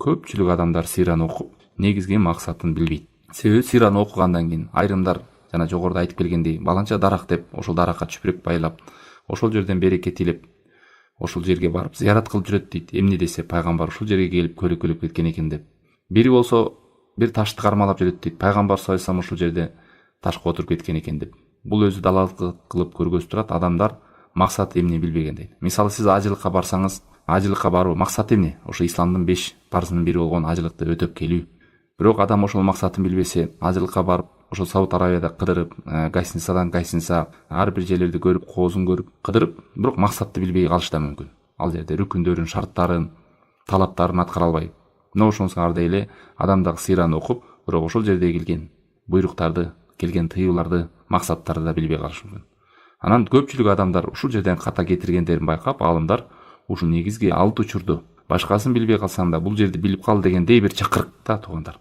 көпчүлүк адамдар сираны окуп негизги максатын билбейт. Себеби сираны окугандан кийин айрымдар жана жогоруда айтып келгендей баланча дарак деп ошол даракка чүпүрөк байлап, ошол жерден береке тилеп, ошол жерге барып зыярат кылып жүрөт дейт. Эмне десе пайгамбар ушул жерге келип көрөкөлөп кеткен экен деп. Бири болсо бир ташты кармалап жүрөт дейт. Пайгамбар саллаллаху алейхи вассалам ушул жерде ташка отуруп кеткен экен деп. Бул өзү далалдык кылып көргөзүп турат, адамдар максаты эмне билбеген дейт. Мисалы сиз ажылыкка барсаңыз, ажылыкка баруу максаты эмне? Ошо исламдын 5 парзынын бири болгон ажылыкты өтөп келүү. Бирок адам ошол максатын билбесе, ажылыкка барып, ошо Сауд Арабияда кыдырып, гостиницадан гостиница, ар бир жерлерди көрүп, коозун көрүп, кыдырып, бирок максатты билбей калышы да мүмкүн. Ал жерде рүкүндөрүн, шарттарын, талаптарын аткара албай. Мына ошонусуңардай эле адам дагы сираны окуп, бирок ошол жерде келген буйруктарды, келген тыюуларды, максаттарды да билбей калышы мүмкүн. Анан көпчүлүк адамдар ушул жерден ката кетиргендерин байкап, аалымдар ушул негизги алты учурду башкасын билбей калсаң да бул жерди билип кал дегендей бир чакырык да туугандар.